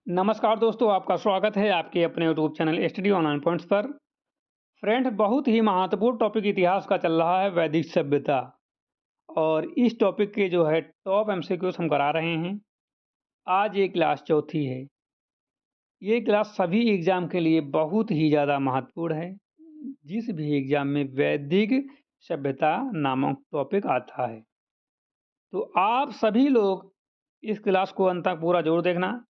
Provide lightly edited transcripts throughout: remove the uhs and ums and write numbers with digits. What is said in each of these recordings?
नमस्कार दोस्तों, आपका स्वागत है आपके अपने YouTube channel study online points पर। फ्रेंड्स, बहुत ही महत्वपूर्ण टॉपिक इतिहास का चल रहा है, वैदिक सभ्यता। और इस टॉपिक के जो है टॉप एमसीक्यूज हम करा रहे हैं। आज ये क्लास चौथी है। ये क्लास सभी एग्जाम के लिए बहुत ही ज़्यादा महत्वपूर्ण है। जिस भी एग्जाम में वैदिक सभ्यता नामक टॉपिक आता है, तो आप सभी लोग इस क्लास को अंत तक पूरा जरूर देखना,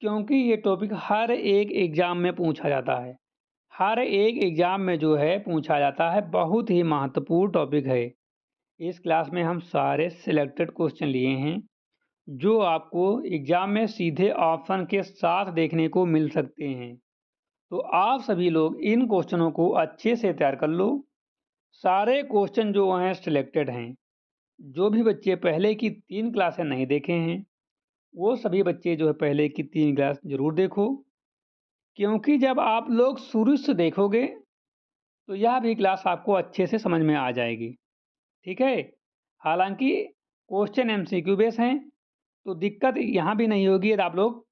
क्योंकि ये टॉपिक हर एक एग्जाम में पूछा जाता है। हर एक एग्जाम में जो है पूछा जाता है, बहुत ही महत्वपूर्ण टॉपिक है। इस क्लास में हम सारे सिलेक्टेड क्वेश्चन लिए हैं, जो आपको एग्जाम में सीधे ऑप्शन के साथ देखने को मिल सकते हैं। तो आप सभी लोग इन क्वेश्चनों को अच्छे से तैयार कर लो। सारे क्वेश्चन जो हैं सिलेक्टेड हैं। जो भी बच्चे पहले की 3 क्लासें नहीं देखे हैं, वो सभी बच्चे जो है पहले की 3 क्लास जरूर देखो, क्योंकि जब आप लोग शुरू से देखोगे तो यह भी क्लास आपको अच्छे से समझ में आ जाएगी। ठीक है? हालाँकि क्वेश्चन एमसीक्यू बेस हैं, तो दिक्कत यहाँ भी नहीं होगी। यदि आप लोग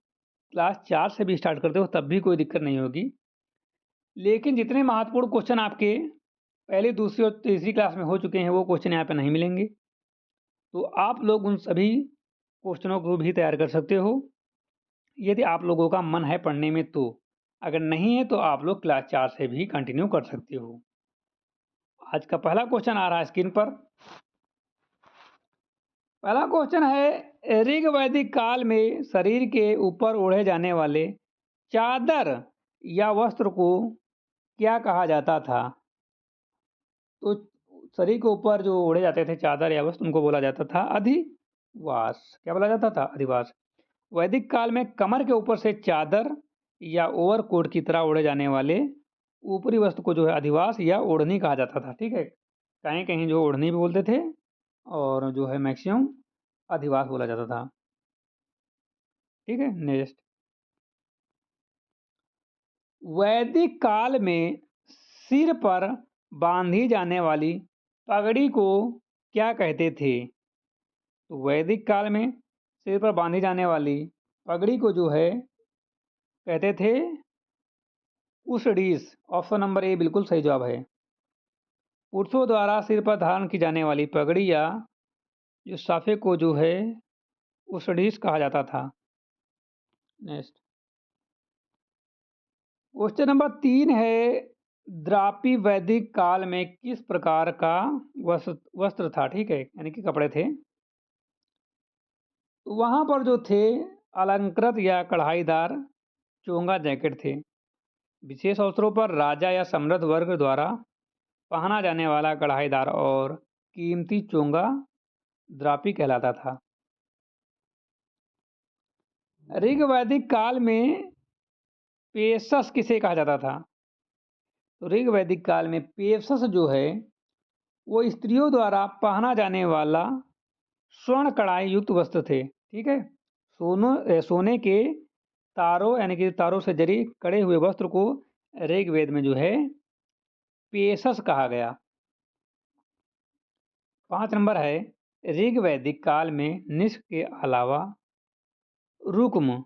क्लास 4 से भी स्टार्ट करते हो तब भी कोई दिक्कत नहीं होगी। लेकिन जितने महत्वपूर्ण क्वेश्चन आपके पहली, दूसरी और तीसरी क्लास में हो चुके हैं, वो क्वेश्चन यहाँ पे नहीं मिलेंगे। तो आप लोग उन सभी क्वेश्चनों को भी तैयार कर सकते हो, यदि आप लोगों का मन है पढ़ने में तो। अगर नहीं है तो आप लोग क्लास 4 से भी कंटिन्यू कर सकते हो। आज का पहला क्वेश्चन आ रहा है स्क्रीन पर। पहला क्वेश्चन है, ऋग वैदिक काल में शरीर के ऊपर ओढ़े जाने वाले चादर या वस्त्र को क्या कहा जाता था? तो शरीर के ऊपर जो ओढ़े जाते थे चादर या वस्त्र, उनको बोला जाता था अधिवास। क्या बोला जाता था? अधिवास। वैदिक काल में कमर के ऊपर से चादर या ओवरकोट की तरह ओढ़े जाने वाले ऊपरी वस्त्र को जो है अधिवास या ओढ़नी कहा जाता था। ठीक है? कहीं कहीं जो ओढ़नी भी बोलते थे, और जो है मैक्सिमम अधिवास बोला जाता था। ठीक है, नेक्स्ट। वैदिक काल में सिर पर बांधी जाने वाली पगड़ी को क्या कहते थे? तो वैदिक काल में सिर पर बांधी जाने वाली पगड़ी को जो है कहते थे उसडीस। ऑप्शन नंबर ए बिल्कुल सही जवाब है। पुरुषों द्वारा सिर पर धारण की जाने वाली पगड़ी या जो साफे को जो है उसडीस कहा जाता था। नेक्स्ट। क्वेश्चन नंबर 3 है, द्रापी वैदिक काल में किस प्रकार का वस्त्र था? ठीक है, यानी कि कपड़े थे। तो वहां पर जो थे अलंकृत या कढ़ाईदार चोंगा जैकेट थे। विशेष अवसरों पर राजा या समृद्ध वर्ग द्वारा पहना जाने वाला कढ़ाईदार और कीमती चोंगा द्रापी कहलाता था। ऋग वैदिक काल में पेशस किसे कहा जाता था? तो ऋग वैदिक काल में पेशस जो है वो स्त्रियों द्वारा पहना जाने वाला स्वर्ण कढ़ाई युक्त वस्त्र थे। ठीक है? सोने के तारों, यानी कि तारों से जरी कड़े हुए वस्त्र को ऋग्वेद में जो है पेशस कहा गया। 5 नंबर है, ऋग वैदिक काल में निष्क के अलावा रुक्म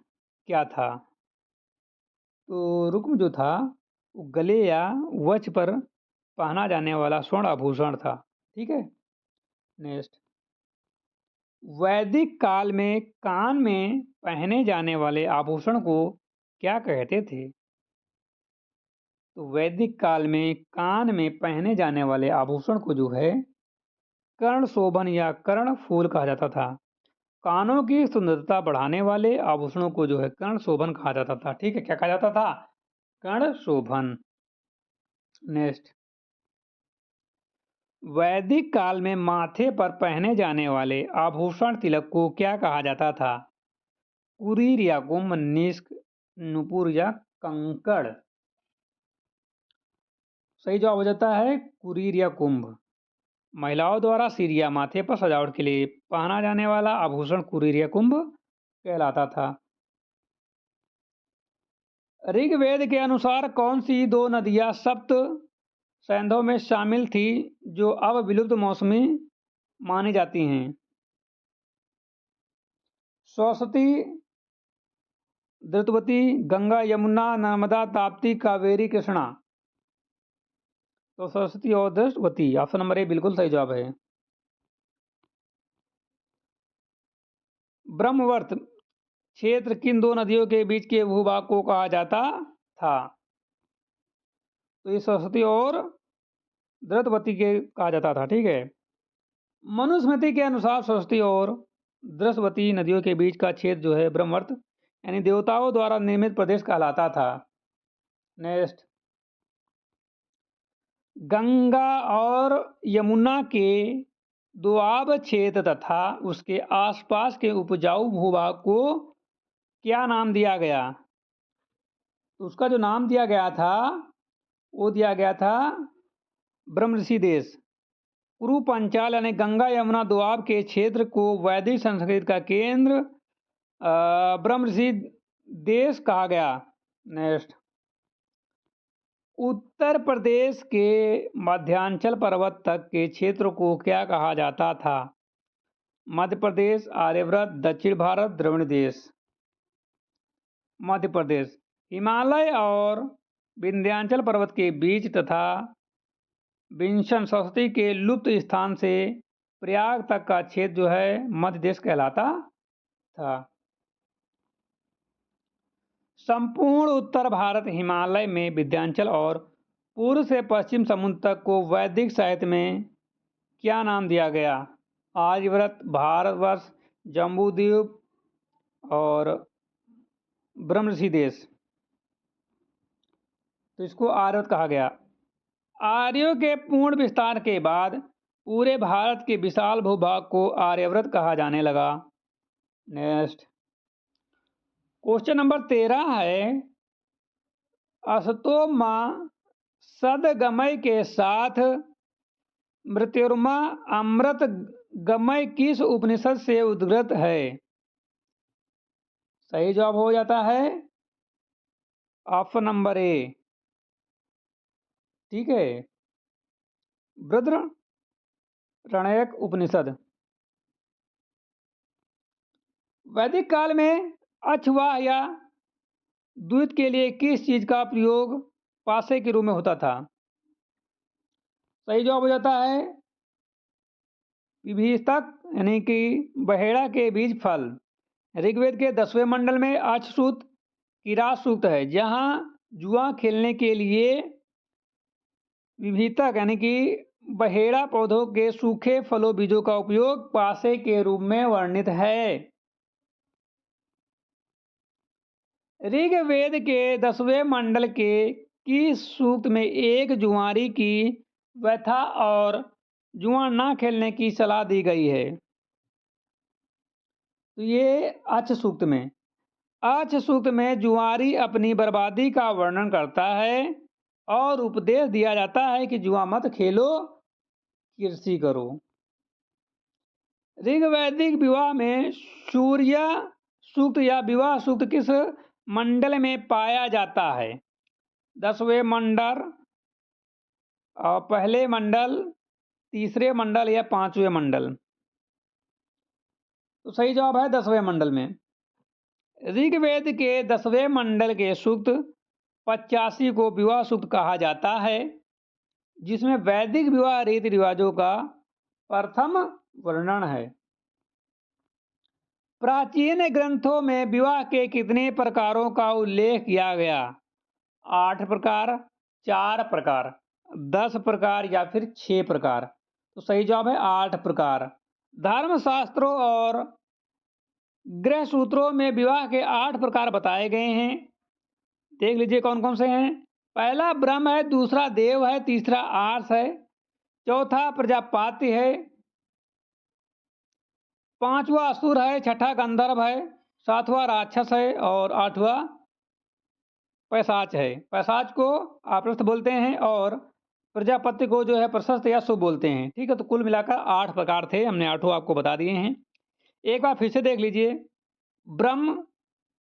क्या था? तो रुक्म जो था वो गले या वक्ष पर पहना जाने वाला स्वर्ण आभूषण था। ठीक है, नेक्स्ट। वैदिक काल में कान में पहने जाने वाले आभूषण को क्या कहते थे? तो वैदिक काल में कान में पहने जाने वाले आभूषण को जो है कर्ण शोभन या कर्ण फूल कहा जाता था। कानों की सुंदरता बढ़ाने वाले आभूषणों को जो है कर्ण शोभन कहा जाता था। ठीक है, क्या कहा जाता था? कर्ण शोभन। नेक्स्ट। वैदिक काल में माथे पर पहने जाने वाले आभूषण तिलक को क्या कहा जाता था? कुरीर या कुंभ, निष्क, नुपुर या कंकड़। सही जवाब हो जाता है कुरीर या कुंभ। महिलाओं द्वारा सिर या माथे पर सजावट के लिए पहना जाने वाला आभूषण कुरीर या कुंभ कहलाता था। ऋग्वेद के अनुसार कौन सी 2 नदियां सप्त सैंधव में शामिल थी, जो अब विलुप्त मौसमी मानी जाती हैं? सरस्वती, द्रुतवती, गंगा, यमुना, नर्मदा, ताप्ती, कावेरी, कृष्णा। तो सरस्वती और द्रुतवती, ऑप्शन नंबर ए बिल्कुल सही जवाब है। ब्रह्मवर्त क्षेत्र किन दो नदियों के बीच के भूभाग को कहा जाता था? तो ये सरस्वती और द्रुतवती के कहा जाता था, ठीक है। मनुस्मृति के अनुसार सरस्वती और द्रुतवती नदियों के बीच का क्षेत्र जो है ब्रह्मवर्त यानी देवताओं द्वारा निर्मित प्रदेश कहलाता था। नेक्स्ट, गंगा और यमुना के दोआब क्षेत्र तथा उसके आसपास के उपजाऊ भूभाग को क्या नाम दिया गया? तो उसका जो नाम दिया गया था वो दिया गया था ब्रह्मऋषि देश। कुरु पंचाल यानी गंगा यमुना दोआब के क्षेत्र को वैदिक संस्कृति का केंद्र ब्रह्मऋषि देश कहा गया। नेक्स्ट, उत्तर प्रदेश के मध्यांचल पर्वत तक के क्षेत्र को क्या कहा जाता था? मध्य प्रदेश, आर्यव्रत, दक्षिण भारत, द्रविड़ देश। मध्य प्रदेश। हिमालय और विंध्याचल पर्वत के बीच तथा विंशन सरस्वती के लुप्त स्थान से प्रयाग तक का क्षेत्र जो है मध्य देश कहलाता था। संपूर्ण उत्तर भारत हिमालय में विंध्याचल और पूर्व से पश्चिम समुद्र तक को वैदिक साहित्य में क्या नाम दिया गया? आर्यव्रत, भारतवर्ष, जम्बूद्वीप और ब्रह्मऋषि देश। तो इसको आर्यव्रत कहा गया। आर्यों के पूर्ण विस्तार के बाद पूरे भारत के विशाल भूभाग को आर्यव्रत कहा जाने लगा। नेक्स्ट, क्वेश्चन नंबर 13 है, अस्तों मां सदगमय के साथ मृत्युर्मा अमृत गमय किस उपनिषद से उद्गत है? सही जवाब हो जाता है ऑप्शन नंबर ए, ठीक है, बृहदारण्यक उपनिषद। वैदिक काल में अक्षवाह या द्यूत के लिए किस चीज का प्रयोग पासे के रूप में होता था? सही जवाब हो जाता है विभीषक यानी कि बहेड़ा के बीज फल। ऋग्वेद के 10वें मंडल में अक्षसूक्त किरात सूक्त है, जहां जुआ खेलने के लिए विभीषक यानी कि बहेड़ा पौधों के सूखे फलों बीजों का उपयोग पासे के रूप में वर्णित है। ऋग्वेद के 10वें मंडल के किस सूक्त में एक जुआरी की व्यथा और जुआ ना खेलने की सलाह दी गई है? तो ये अक्ष सूक्त में। अक्ष सूक्त में जुआरी अपनी बर्बादी का वर्णन करता है और उपदेश दिया जाता है कि जुआ मत खेलो, कृषि करो। ऋग्वैदिक विवाह में सूर्य सूक्त या विवाह सूक्त किस मंडल में पाया जाता है? 10वें मंडल और पहले मंडल, तीसरे मंडल या 5वें मंडल? तो सही जवाब है 10वें मंडल में। ऋग्वेद के 10वें मंडल के सूक्त 85 को विवाह सूक्त कहा जाता है, जिसमें वैदिक विवाह रीति रिवाजों का प्रथम वर्णन है। प्राचीन ग्रंथों में विवाह के कितने प्रकारों का उल्लेख किया गया? 8 प्रकार, 4 प्रकार, 10 प्रकार या फिर 6 प्रकार? तो सही जवाब है 8 प्रकार। धर्मशास्त्रों और गृह सूत्रों में विवाह के 8 प्रकार बताए गए हैं। देख लीजिए कौन कौन से हैं। पहला ब्रह्म है, दूसरा देव है, तीसरा आर्ष है, चौथा प्रजापति है, पांचवा असुर है, छठा गंधर्व है, सातवां राक्षस है और आठवां पैशाच है। पैशाच को आपरस्त बोलते हैं और प्रजापति को जो है प्रशस्त या शुभ बोलते हैं, ठीक है। तो कुल मिलाकर 8 प्रकार थे, हमने 8 आपको बता दिए हैं। एक बार फिर से देख लीजिए। ब्रह्म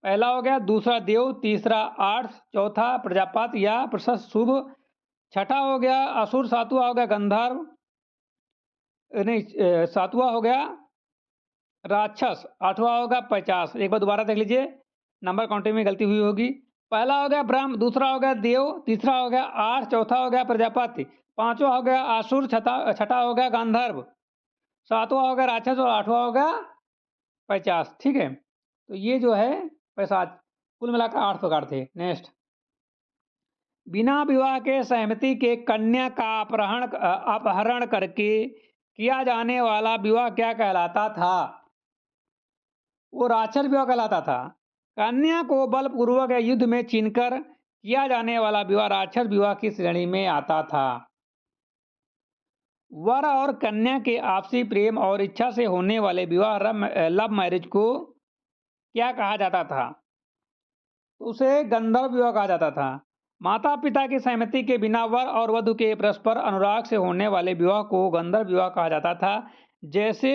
पहला हो गया, दूसरा देव, तीसरा आर्ष, चौथा प्रजापति या प्रशस्त शुभ, छठा हो गया असुर, सातवां हो गया गंधर्व, नहीं सातवां हो गया राक्षस, आठवां होगा 50। एक बार दोबारा देख लीजिए। नंबर काउंटिंग में गलती हुई होगी। पहला हो गया ब्रह्म, दूसरा हो गया देव, तीसरा हो गया आर्ष, चौथा हो गया प्रजापति, पांचवा हो गया असुर, छठा हो गया गांधर्व, सातवां हो गया राक्षस और आठवां हो गया पैचास। ठीक है, तो ये जो है पैशाच, कुल मिलाकर 8 प्रकार थे। नेक्स्ट, बिना विवाह के सहमति के कन्या का अपहरण करके किया जाने वाला विवाह क्या कहलाता था? वो राक्षस विवाह कहलाता था। कन्या को बलपूर्वक या युद्ध में छीनकर किया जाने वाला विवाह राक्षस विवाह की श्रेणी में आता था। वर और कन्या के आपसी प्रेम और इच्छा से होने वाले विवाह लव मैरिज को क्या कहा जाता था? उसे गंधर्व विवाह कहा जाता था। माता पिता की सहमति के बिना वर और वधु के परस्पर अनुराग से होने वाले विवाह को गंधर्व विवाह कहा जाता था, जैसे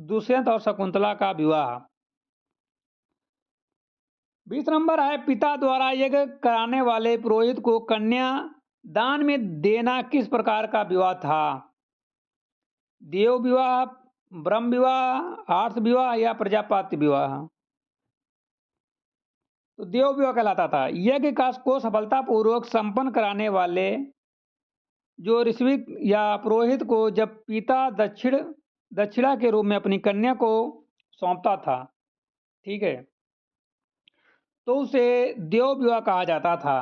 दुष्यंत और शकुंतला का विवाह। 20 नंबर है, पिता द्वारा यज्ञ कराने वाले पुरोहित को कन्या दान में देना किस प्रकार का विवाह था? देव विवाह, ब्रह्म विवाह, आर्ष विवाह या प्रजापति विवाह? तो देव विवाह कहलाता था। यज्ञ का को सफलतापूर्वक संपन्न कराने वाले जो ऋषिक या पुरोहित को जब पिता दक्षिणा के रूप में अपनी कन्या को सौंपता था, ठीक है, तो उसे देव विवाह कहा जाता था।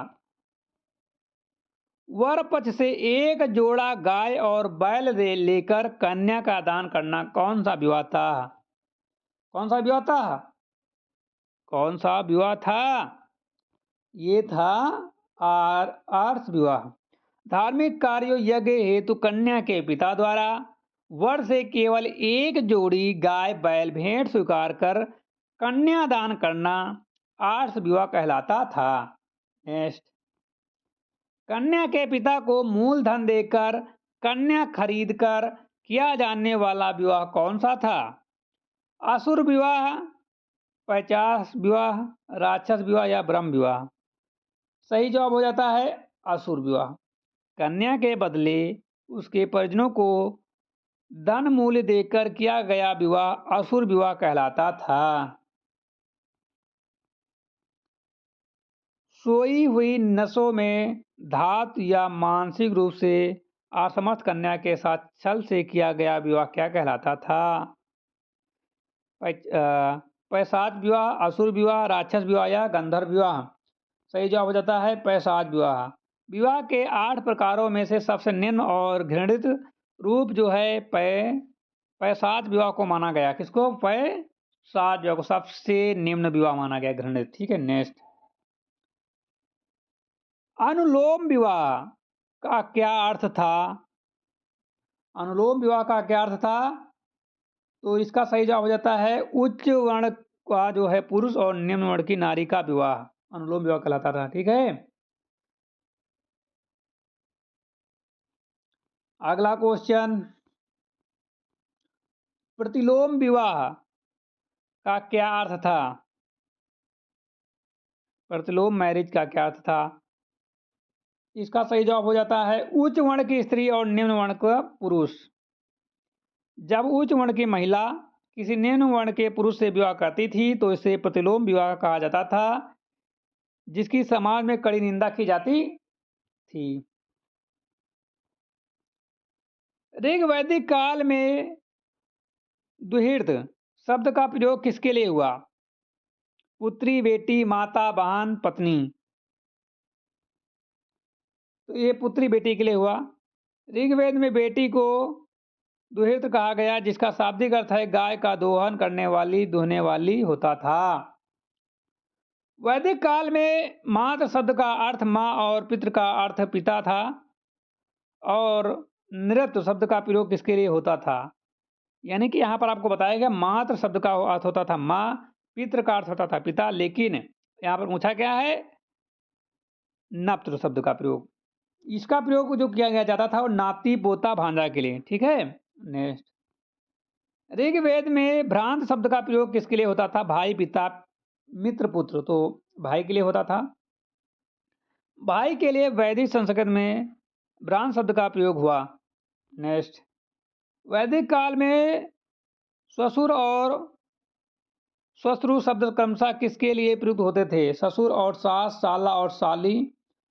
वर पक्ष से एक जोड़ा गाय और बैल लेकर कन्या का दान करना कौन सा विवाह था? कौन सा विवाह था? कौन सा विवाह था? ये था आर्ष विवाह। धार्मिक कार्यों यज्ञ हेतु कन्या के पिता द्वारा वर से केवल एक जोड़ी गाय बैल भेंट स्वीकार कर कन्यादान करना आर्ष विवाह कहलाता था। नेक्स्ट, कन्या के पिता को मूल धन देकर कन्या खरीदकर किया जाने वाला विवाह कौन सा था? असुर विवाह, पैचास विवाह, राक्षस विवाह या ब्रह्म विवाह? सही जवाब हो जाता है असुर विवाह। कन्या के बदले उसके परिजनों को धन मूल्य देकर किया गया विवाह असुर विवाह कहलाता था। सोई हुई नसों में धातु या मानसिक रूप से असमर्थ कन्या के साथ छल से किया गया विवाह क्या कहलाता था? पैशाच विवाह, असुर विवाह, राक्षस विवाह या गंधर्व विवाह? सही जवाब हो जाता है पैशाच विवाह। विवाह के 8 प्रकारों में से सबसे निम्न और घृणित रूप जो है पैशाच विवाह को माना गया। किसको? पैशाच विवाह को सबसे निम्न विवाह माना गया, घृणित। ठीक है, नेक्स्ट, अनुलोम विवाह का क्या अर्थ था? अनुलोम विवाह का क्या अर्थ था? तो इसका सही जवाब हो जाता है उच्च वर्ण का जो है पुरुष और निम्न वर्ण की नारी का विवाह अनुलोम विवाह कहलाता था। ठीक है, अगला क्वेश्चन, प्रतिलोम विवाह का क्या अर्थ था? प्रतिलोम मैरिज का क्या अर्थ था? इसका सही जवाब हो जाता है उच्च वर्ण की स्त्री और निम्न वर्ण का पुरुष। जब उच्च वर्ण की महिला किसी निम्न वर्ण के पुरुष से विवाह करती थी तो इसे प्रतिलोम विवाह कहा जाता था, जिसकी समाज में कड़ी निंदा की जाती थी। ऋग वैदिक काल में दुहिर्द शब्द का प्रयोग किसके लिए हुआ? पुत्री, बेटी, माता, बहन, पत्नी? तो ये पुत्री बेटी के लिए हुआ। ऋग्वेद में बेटी को दुहिर्त कहा गया, जिसका शाब्दिक अर्थ है गाय का दोहन करने वाली, दुहने वाली होता था। वैदिक काल में मातृ शब्द का अर्थ माँ और पितृ का अर्थ पिता था, और नृत्य शब्द का प्रयोग किसके लिए होता था? यानी कि यहाँ पर आपको बताया गया मातृ शब्द का अर्थ होता था माँ, पितृ का अर्थ होता था पिता, लेकिन यहाँ पर पूछा क्या है? नपुत्र शब्द का प्रयोग। इसका प्रयोग जो किया गया जाता था वो नाती, पोता, भांजा के लिए। ठीक है, नेक्स्ट, ऋग्वेद में भ्रांत शब्द का प्रयोग किसके लिए होता था? भाई, पिता, मित्र, पुत्र। तो भाई के लिए होता था। भाई के लिए वैदिक संस्कृत में भ्रांत शब्द का प्रयोग हुआ। नेक्स्ट, वैदिक काल में ससुर और श्वश्रु शब्द क्रमशः किसके लिए प्रयुक्त होते थे? ससुर और सास, साला और साली,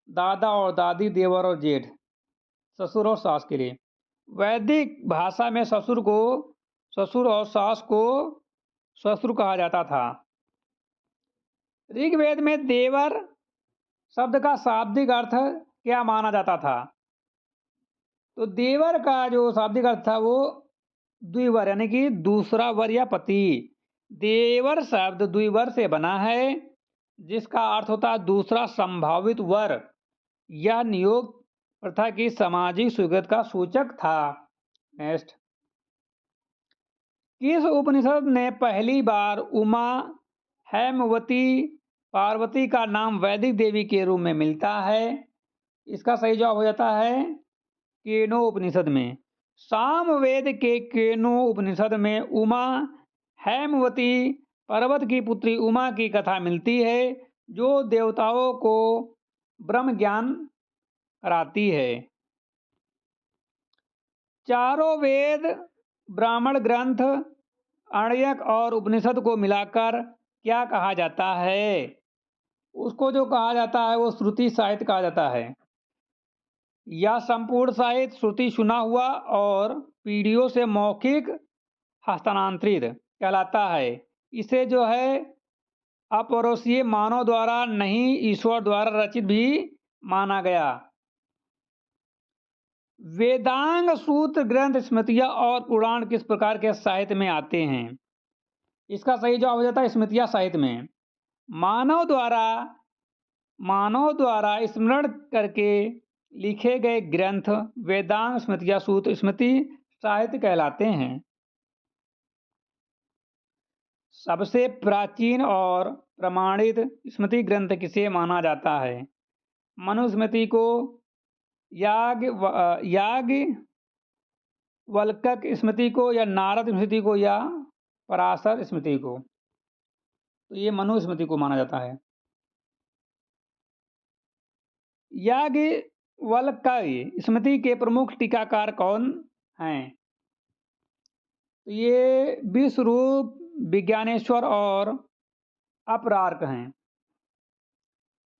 दादा और दादी, देवर और जेठ। ससुर और सास के लिए। वैदिक भाषा में ससुर और सास को श्वश्रु कहा जाता था। ऋग्वेद में देवर शब्द का शाब्दिक अर्थ क्या माना जाता था? तो देवर का जो शाब्दिक अर्थ था वो द्विवर यानी कि दूसरा वर या पति। देवर शब्द द्विवर से बना है जिसका अर्थ होता है दूसरा संभावित वर या नियोग प्रथा की सामाजिक स्वीकृति का सूचक था। नेक्स्ट, किस उपनिषद ने पहली बार उमा, हेमवती, पार्वती का नाम वैदिक देवी के रूप में मिलता है? इसका सही जवाब हो जाता है केनो उपनिषद में। सामवेद के केनो उपनिषद में उमा, हेमवती, पर्वत की पुत्री उमा की कथा मिलती है जो देवताओं को ब्रह्म ज्ञान कराती है। चारों वेद, ब्राह्मण ग्रंथ, आर्यक और उपनिषद को मिलाकर क्या कहा जाता है? उसको जो कहा जाता है वो श्रुति साहित्य कहा जाता है। या संपूर्ण साहित्य श्रुति सुना हुआ और पीढ़ियों से मौखिक हस्तांतरित कहलाता है। इसे जो है अपरोसीय मानव द्वारा नहीं ईश्वर द्वारा रचित भी माना गया। वेदांग, सूत्र, ग्रंथ, स्मृतियां और पुराण किस प्रकार के साहित्य में आते हैं? इसका सही जवाब हो जाता है स्मृतियां साहित्य में। मानव द्वारा स्मरण करके लिखे गए ग्रंथ वेदांग, स्मृतियां, सूत्र, स्मृति साहित्य कहलाते हैं। सबसे प्राचीन और प्रमाणित स्मृति ग्रंथ किसे माना जाता है? मनुस्मृति को, याज्ञवल्क्य स्मृति को, या नारद स्मृति को, या पराशर स्मृति को? तो ये मनुस्मृति को माना जाता है। याज्ञवल्क्य स्मृति के प्रमुख टीकाकार कौन हैं? तो ये विश्वरूप, विज्ञानेश्वर और अपरार्क हैं।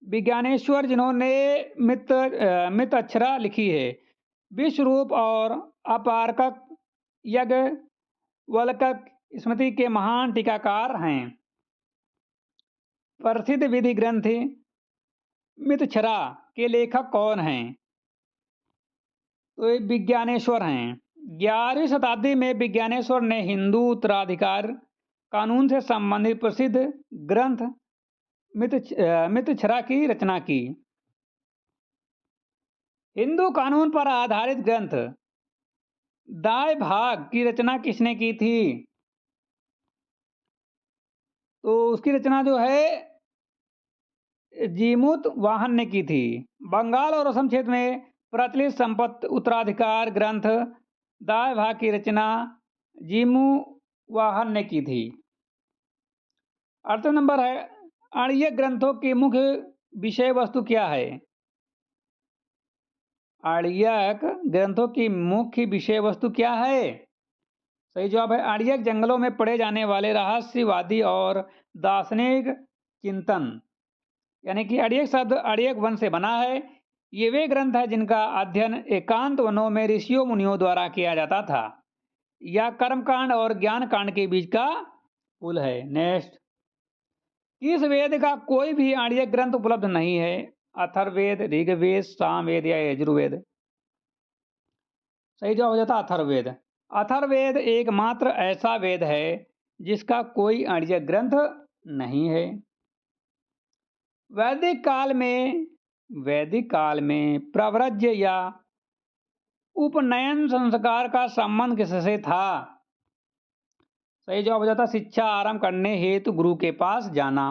विज्ञानेश्वर जिन्होंने मितअक्षरा लिखी है, विश्वरूप और अपारकक याज्ञवल्क्य स्मृति के महान टीकाकार हैं। प्रसिद्ध विधि ग्रंथ मितक्षरा के लेखक कौन हैं? तो ये विज्ञानेश्वर हैं। 11वीं शताब्दी में विज्ञानेश्वर ने हिंदू उत्तराधिकार कानून से संबंधित प्रसिद्ध ग्रंथ मितक्षरा की रचना की। हिंदू कानून पर आधारित ग्रंथ दाय भाग की रचना किसने की थी? तो उसकी रचना जो है जीमूत वाहन ने की थी। बंगाल और असम क्षेत्र में प्रचलित संपत्ति उत्तराधिकार ग्रंथ दाय भाग की रचना जीमू वाहन ने की थी। 8वां नंबर है, आर्यक ग्रंथों की मुख्य विषय वस्तु क्या है? आर्यक ग्रंथों की मुख्य विषय वस्तु क्या है? सही जवाब है आर्यक जंगलों में पढ़े जाने वाले रहस्यवादी और दार्शनिक चिंतन, यानी कि आर्यक शब्द आर्यक वन से बना है। ये वे ग्रंथ है जिनका अध्ययन एकांत वनों में ऋषियों मुनियों द्वारा किया जाता था। यह कर्मकांड और ज्ञान कांड के बीच का पुल है। नेक्स्ट, किस वेद का कोई भी आर्यक ग्रंथ उपलब्ध नहीं है? अथर्ववेद, ऋग्वेद, सामवेद या यजुर्वेद? सही जवाब हो जाता अथर्ववेद। अथर्ववेद एकमात्र ऐसा वेद है जिसका कोई आर्यक ग्रंथ नहीं है। वैदिक काल में प्रव्रज्य या उपनयन संस्कार का संबंध किससे था? सही जवाब हो जाता शिक्षा आरंभ करने हेतु गुरु के पास जाना।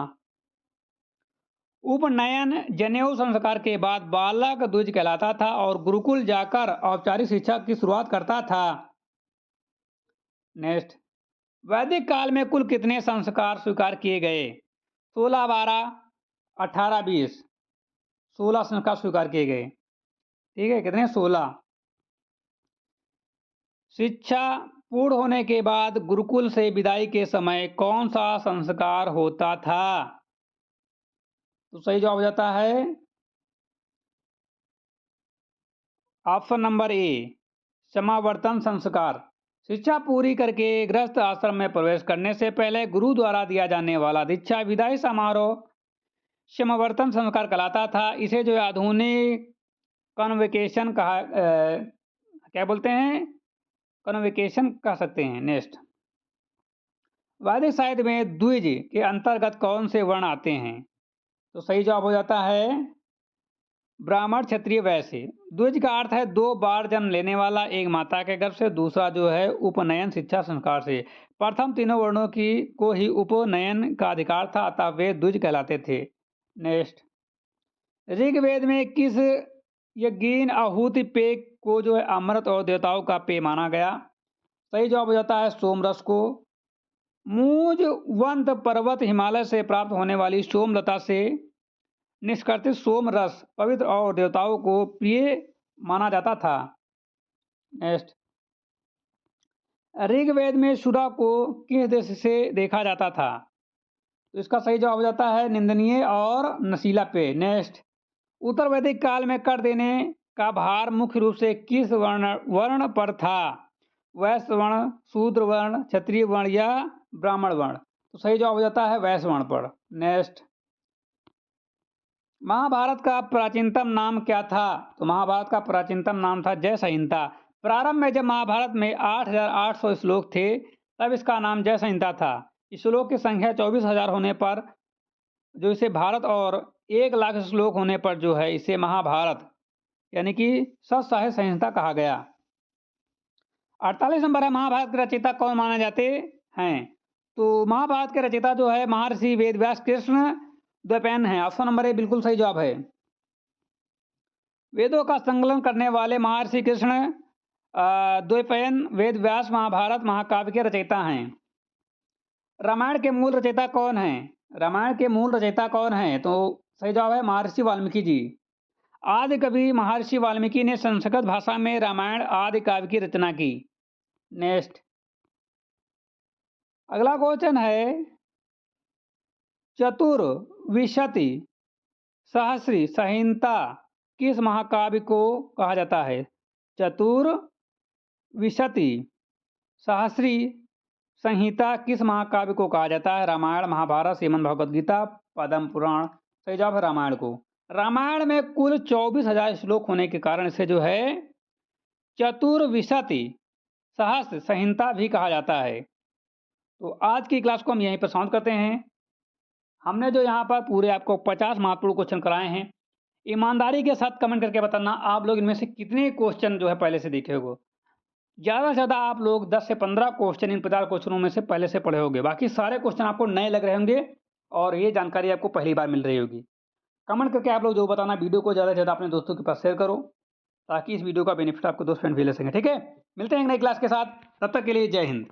उपनयन जनेऊ संस्कार के बाद बालक द्विज कहलाता था और गुरुकुल जाकर औपचारिक शिक्षा की शुरुआत करता था। नेक्स्ट, वैदिक काल में कुल कितने संस्कार स्वीकार किए गए? 16, 12, 18, 20? 16 संस्कार स्वीकार किए गए। ठीक है, कितने? 16। शिक्षा, पूर्ण होने के बाद गुरुकुल से विदाई के समय कौन सा संस्कार होता था? तो सही जवाब हो जाता है ऑप्शन नंबर ए, समावर्तन संस्कार। शिक्षा पूरी करके गृहस्थ आश्रम में प्रवेश करने से पहले गुरु द्वारा दिया जाने वाला दीक्षा विदाई समारोह समावर्तन संस्कार कहलाता था। इसे जो है आधुनिक कन्वोकेशन क्या बोलते हैं? कन्वोकेशन कह सकते हैं। नेक्स्ट, वैदिक साहित्य में द्विज के अंतर्गत कौन से वर्ण आते हैं? तो सही जवाब हो जाता है ब्राह्मण, क्षत्रिय, वैश्य। द्विज का अर्थ है 2 बार जन्म लेने वाला, एक माता के गर्भ से, दूसरा जो है उपनयन शिक्षा संस्कार से। प्रथम तीनों वर्णों की को ही उपनयन का अधिकार था, अतः वे द्विज कहलाते थे। नेक्स्ट, ऋग्वेद में किस यज्ञीन आहुति पेय को जो है अमृत और देवताओं का पेय माना गया? सही जवाब हो जाता है सोमरस को। मूजवंत पर्वत हिमालय से प्राप्त होने वाली सोमलता से निष्कर्षित सोम रस पवित्र और देवताओं को प्रिय माना जाता था। नेक्स्ट, ऋग्वेद में सुरा को किस देश से देखा जाता था? तो इसका सही जवाब हो जाता है निंदनीय और नशीला पेय। नेक्स्ट, उत्तर वैदिक काल में कर देने का भार मुख्य रूप से किस वर्ण पर था? वैश्य वर्ण, शूद्र वर्ण, क्षत्रिय वर्ण या ब्राह्मण वर्ण? तो सही जवाब हो जाता है वैश्य वर्ण पर। नेक्स्ट, महाभारत का प्राचीनतम नाम क्या था? तो महाभारत का प्राचीनतम नाम था जय संहिता। प्रारंभ में जब महाभारत में 8,800 श्लोक थे तब इसका नाम जय संहिता था। इस श्लोक की संख्या 24,000 होने पर जो इसे भारत और 1 लाख श्लोक होने पर जो है इसे महाभारत यानी कि सत संहिता कहा गया। 48 नंबर है, महाभारत के रचयिता कौन माने जाते हैं? तो महाभारत के रचयिता जो है महर्षि वेदव्यास कृष्ण द्वैपायन है। ऑप्शन नंबर ए बिल्कुल सही जवाब है। वेदों का संकलन करने वाले महर्षि कृष्ण द्वैपायन वेदव्यास महाभारत महाकाव्य के रचयिता हैं। रामायण के मूल रचयिता कौन है? रामायण के मूल रचयिता कौन है? तो सही जवाब है महर्षि वाल्मीकि जी। आदि कवि महर्षि वाल्मीकि ने संस्कृत भाषा में रामायण आदि काव्य की रचना की। नेक्स्ट, अगला क्वेश्चन है चतुर्विंशति सहस्री संहिता किस महाकाव्य को कहा जाता है? चतुर्विंशति सहस्री संहिता किस महाकाव्य को कहा जाता है? रामायण, महाभारत, श्रीमद् भगवद गीता, पद्म पुराण? सही जवाब है रामायण को। रामायण में कुल 24,000 श्लोक होने के कारण इसे जो है चतुर्विंशति सहस्र संहिता भी कहा जाता है। तो आज की क्लास को हम यहीं पर समाप्त करते हैं। हमने जो यहाँ पर पूरे आपको 50 महत्वपूर्ण क्वेश्चन कराए हैं। ईमानदारी के साथ कमेंट करके बताना आप लोग इनमें से कितने क्वेश्चन जो है पहले से देखे होंगे। ज़्यादा से ज़्यादा आप लोग 10 से 15 क्वेश्चन इन 50 क्वेश्चनों में से पहले से पढ़े होंगे। बाकी सारे क्वेश्चन आपको नए लग रहे होंगे और ये जानकारी आपको पहली बार मिल रही होगी। कमेंट करके आप लोग जो बताना, वीडियो को ज़्यादा से ज़्यादा अपने दोस्तों के पास शेयर करो ताकि इस वीडियो का बेनिफिट आपको दोस्त फ्रेंड भी ले सकें। ठीक है, मिलते हैं एक नई क्लास के साथ, तब तक के लिए जय हिंद।